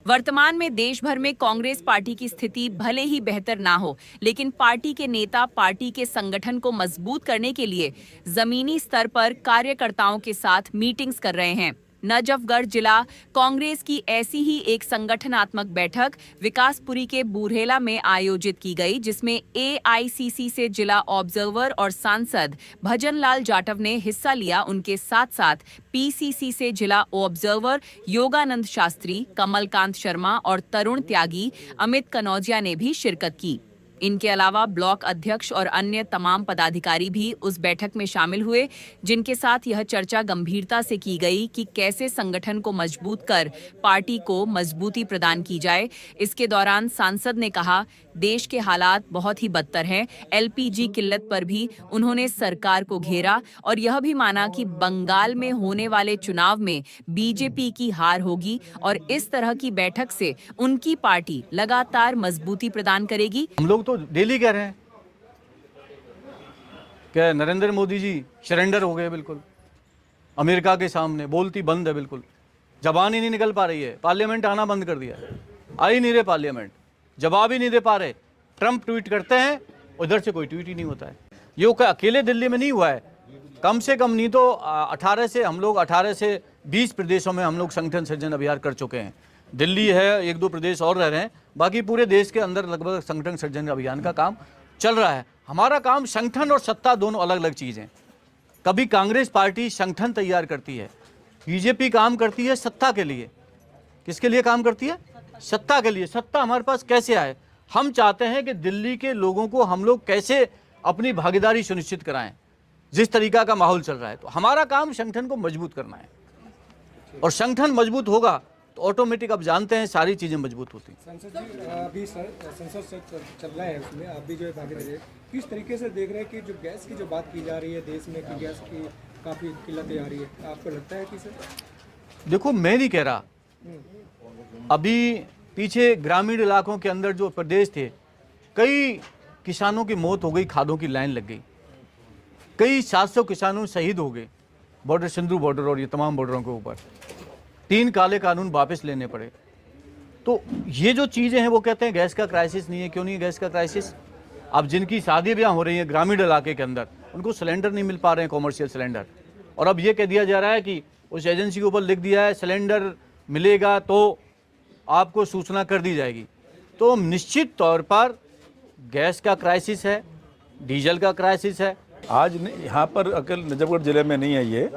वर्तमान में देश भर में कांग्रेस पार्टी की स्थिति भले ही बेहतर ना हो, लेकिन पार्टी के नेता पार्टी के संगठन को मजबूत करने के लिए जमीनी स्तर पर कार्यकर्ताओं के साथ मीटिंग्स कर रहे हैं। नजफगढ़ जिला कांग्रेस की ऐसी ही एक संगठनात्मक बैठक विकासपुरी के बूरहेला में आयोजित की गई, जिसमें एआईसीसी से जिला ऑब्जर्वर और सांसद भजनलाल जाटव ने हिस्सा लिया। उनके साथ साथ पीसीसी से जिला ऑब्जर्वर योगानंद शास्त्री, कमलकांत शर्मा और तरुण त्यागी अमित कनौजिया ने भी शिरकत की। इनके अलावा ब्लॉक अध्यक्ष और अन्य तमाम पदाधिकारी भी उस बैठक में शामिल हुए, जिनके साथ यह चर्चा गंभीरता से की गई कि कैसे संगठन को मजबूत कर पार्टी को मजबूती प्रदान की जाए। इसके दौरान सांसद ने कहा, देश के हालात बहुत ही बदतर हैं। एलपीजी किल्लत पर भी उन्होंने सरकार को घेरा और यह भी माना कि बंगाल में होने वाले चुनाव में बीजेपी की हार होगी और इस तरह की बैठक से उनकी पार्टी लगातार मजबूती प्रदान करेगी। हम लोग तो डेली कह रहे हैं कि नरेंद्र मोदी जी सरेंडर हो गए, बिल्कुल अमेरिका के सामने बोलती बंद है, बिल्कुल जबान ही नहीं निकल पा रही है। पार्लियामेंट आना बंद कर दिया, आ ही नहीं रहे पार्लियामेंट, जवाब ही नहीं दे पा रहे। ट्रंप ट्वीट करते हैं, उधर से कोई ट्वीट ही नहीं होता है। ये अकेले दिल्ली में नहीं हुआ है, कम से कम नहीं तो 18 से 20 प्रदेशों में हम लोग संगठन सृजन अभियान कर चुके हैं। दिल्ली है, 1-2 प्रदेश और रह रहे हैं, बाकी पूरे देश के अंदर लगभग संगठन सृजन अभियान का काम चल रहा है। हमारा काम संगठन और सत्ता दोनों अलग अलग चीज़ें। कभी कांग्रेस पार्टी संगठन तैयार करती है, बीजेपी काम करती है सत्ता के लिए। किसके लिए काम करती है? सत्ता के लिए। सत्ता हमारे पास कैसे आए? हम चाहते हैं कि दिल्ली के लोगों को हम लोग कैसे अपनी भागीदारी सुनिश्चित कराएं, जिस तरीका का माहौल चल रहा है। तो हमारा काम संगठन को मजबूत करना है, और संगठन मजबूत होगा तो ऑटोमेटिक आप जानते हैं सारी चीज़ें मजबूत होती हैं। संसद जी, अभी संसद चल रहा है, उसमें आप भी जो है भागीदारी, किस तरीके से देख रहे हैं कि जो गैस की जो बात की जा रही है देश में कि गैस की काफ़ी किल्लतें आ रही है, आपको लगता है कि सर? देखो, मैं नहीं कह रहा, अभी पीछे ग्रामीण इलाकों के अंदर जो प्रदेश थे, कई किसानों की मौत हो गई, खादों की लाइन लग गई, कई 700 किसानों शहीद हो गए बॉर्डर, सिंधु बॉर्डर और ये तमाम बॉर्डरों के ऊपर। 3 काले कानून वापस लेने पड़े। तो ये जो चीज़ें हैं, वो कहते हैं गैस का क्राइसिस नहीं है। क्यों नहीं है गैस का क्राइसिस? अब जिनकी शादी ब्याह हो रही है ग्रामीण इलाके के अंदर, उनको सिलेंडर नहीं मिल पा रहे हैं, कॉमर्शियल सिलेंडर, और अब ये कह दिया जा रहा है कि उस एजेंसी के ऊपर लिख दिया है सिलेंडर मिलेगा तो आपको सूचना कर दी जाएगी। तो निश्चित तौर पर गैस का क्राइसिस है, डीजल का क्राइसिस है। आज यहाँ पर अकेले नजफगढ़ जिले में नहीं है ये।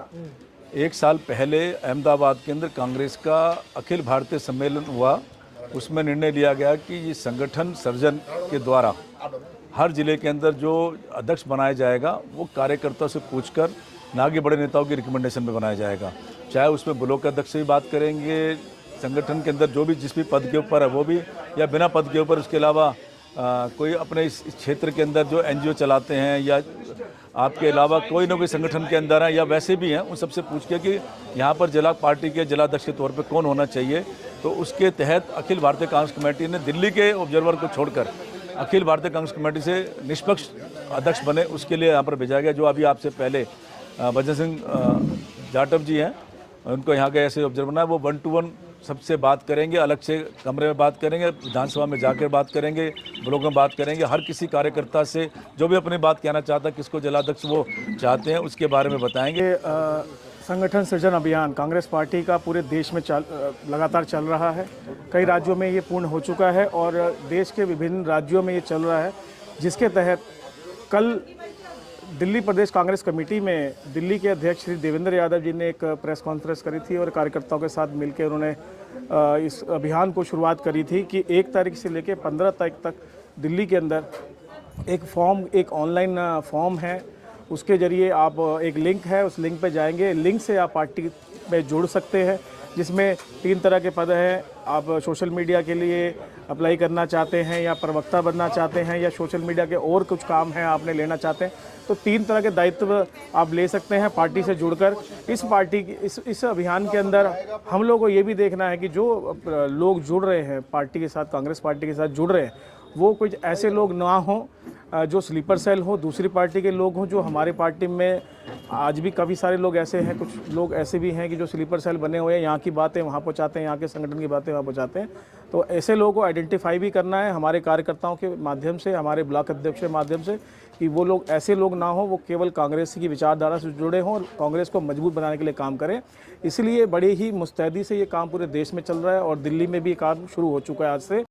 1 साल पहले अहमदाबाद के अंदर कांग्रेस का अखिल भारतीय सम्मेलन हुआ, उसमें निर्णय लिया गया कि ये संगठन सर्जन के द्वारा हर जिले के अंदर जो अध्यक्ष बनाया जाएगा वो कार्यकर्ताओं से पूछकर आगे बड़े नेताओं की रिकमेंडेशन में बनाया जाएगा। चाहे उसमें ब्लॉक अध्यक्ष से भी बात करेंगे, संगठन के अंदर जो भी जिस भी पद के ऊपर है वो भी, या बिना पद के ऊपर, उसके अलावा कोई अपने इस क्षेत्र के अंदर जो एनजीओ चलाते हैं या आपके अलावा कोई ना कोई संगठन के अंदर है या वैसे भी हैं, उन सबसे पूछ के कि यहाँ पर जिला पार्टी के जिलाध्यक्ष के तौर पे कौन होना चाहिए। तो उसके तहत अखिल भारतीय कांग्रेस कमेटी ने दिल्ली के ऑब्जर्वर को छोड़कर अखिल भारतीय कांग्रेस कमेटी से निष्पक्ष अध्यक्ष बने, उसके लिए यहाँ पर भेजा गया। जो अभी आपसे पहले भजन सिंह जाटव जी हैं, उनको यहाँ के ऐसे ऑब्जर्वर बनाया, वो 1 to 1 सबसे बात करेंगे, अलग से कमरे में बात करेंगे, विधानसभा में जाकर बात करेंगे, ब्लॉक में बात करेंगे। हर किसी कार्यकर्ता से जो भी अपनी बात कहना चाहता है, किसको जिलाध्यक्ष वो चाहते हैं, उसके बारे में बताएंगे। संगठन सृजन अभियान कांग्रेस पार्टी का पूरे देश में लगातार चल रहा है। कई राज्यों में ये पूर्ण हो चुका है और देश के विभिन्न राज्यों में ये चल रहा है, जिसके तहत कल दिल्ली प्रदेश कांग्रेस कमेटी में दिल्ली के अध्यक्ष श्री देवेंद्र यादव जी ने एक प्रेस कॉन्फ्रेंस करी थी और कार्यकर्ताओं के साथ मिलकर उन्होंने इस अभियान को शुरुआत करी थी कि 1 तारीख से लेकर 15 तारीख तक दिल्ली के अंदर एक ऑनलाइन फॉर्म है, उसके ज़रिए आप, एक लिंक है, उस लिंक पे जाएंगे, लिंक से आप पार्टी में जुड़ सकते हैं, जिसमें 3 तरह के पद हैं। आप सोशल मीडिया के लिए अप्लाई करना चाहते हैं या प्रवक्ता बनना चाहते हैं या सोशल मीडिया के और कुछ काम हैं आपने लेना चाहते हैं, तो 3 तरह के दायित्व आप ले सकते हैं पार्टी से जुड़कर। इस पार्टी की इस अभियान के अंदर हम लोगों को ये भी देखना है कि जो लोग जुड़ रहे हैं पार्टी के साथ, कांग्रेस पार्टी के साथ जुड़ रहे हैं, वो कुछ ऐसे लोग ना हों जो स्लीपर सेल हो, दूसरी पार्टी के लोग हों जो हमारे पार्टी में आज भी काफ़ी सारे लोग ऐसे हैं, कुछ लोग ऐसे भी हैं कि जो स्लीपर सेल बने हुए हैं, यहाँ की बातें वहाँ पहुँचाते हैं, यहाँ के संगठन की बातें वहाँ पहुँचाते हैं। तो ऐसे लोगों को आइडेंटिफाई भी करना है हमारे कार्यकर्ताओं के माध्यम से, हमारे ब्लॉक अध्यक्ष के माध्यम से, कि वो लोग ऐसे लोग ना हो, वो केवल कांग्रेस की विचारधारा से जुड़े हों और कांग्रेस को मजबूत बनाने के लिए काम करें। इसलिए बड़ी ही मुस्तैदी से ये काम पूरे देश में चल रहा है और दिल्ली में भी ये काम शुरू हो चुका है आज से।